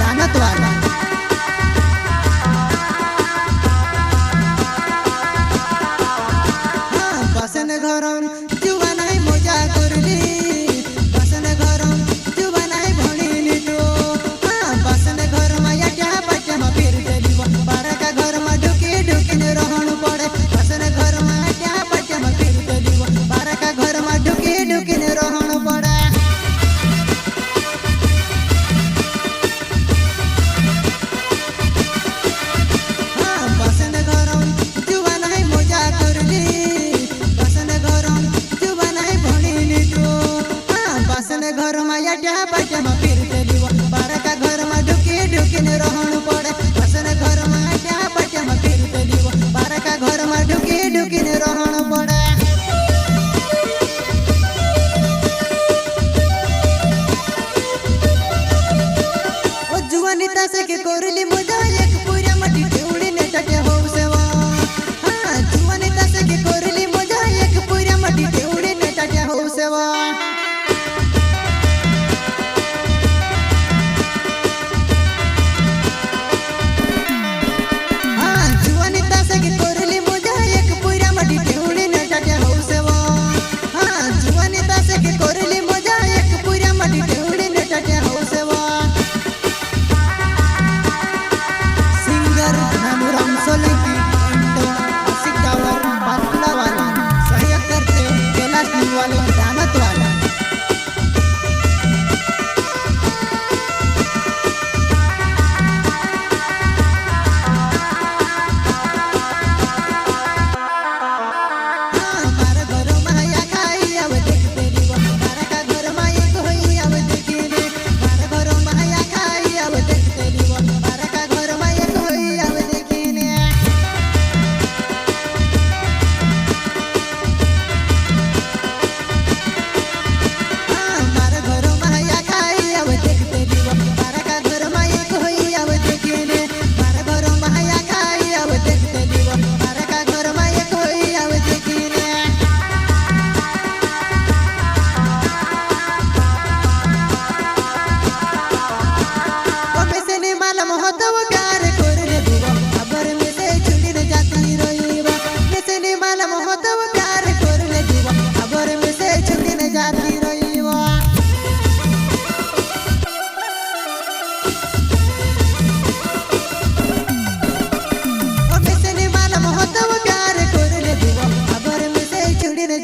दानत वाला बसन घरम जुवा नाही मजा करली बसन घरम जुवा नाही भणिली तो बसन घर मा या पट्या मा फिर चली बारा का घर मा ढुकी ढुकी ने रहण पड़े बसन घर मा या पट्या मा फिर चली बारा का घर मा ढुकी ढुकी ने रहण पड़े बसन घरम जुवा नाही मजा करली बसन घर मा या पट्या मा फिर चली बारा का घर मा ढुकी ढुकी ने रहण पड़े बसन घर मा या पट्या मा फिर चली बारा का घर मा ढुकी ढुकी ने रहण पड़े ओ जुवानी तासे के कोरली मजा एक पूरा मटी ठेवडी ने टटे हो सेवा जुवानी तासे के कोरली मजा एक पूरा मटी ठेवडी ने टटे हो सेवा दानत वाला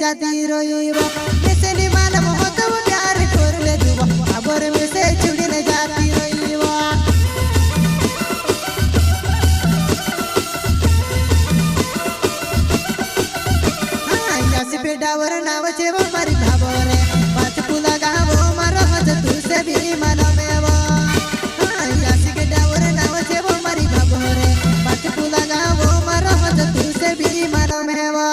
जाती रोईबा मिसनी मालम होतो प्यार करले दुबा अबर में से छुड़ी न जाती रोईबा यासी पे डावर नाव छे वो मारी भाबरे पाच पुला गावो मारो हज तू से भी मन में वो यासी के डावर नाव छे वो मारी भाबरे पाच पुला गावो मारो हज तू से भी मन में वो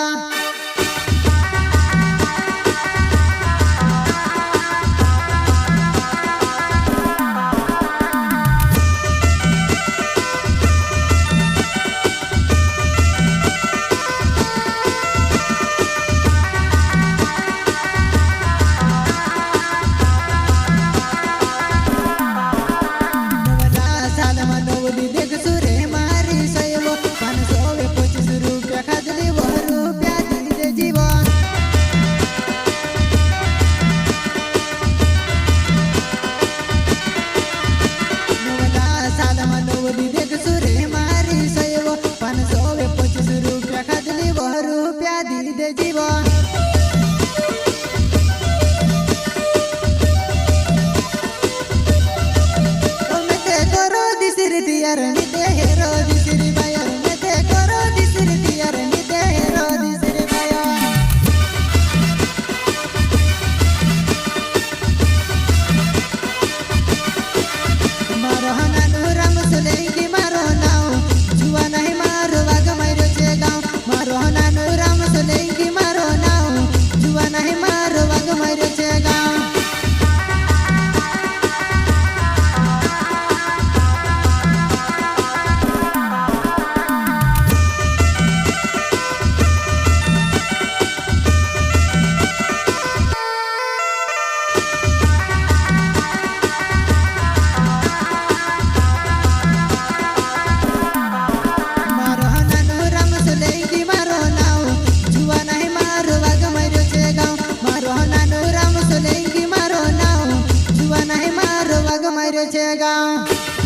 છે ગામ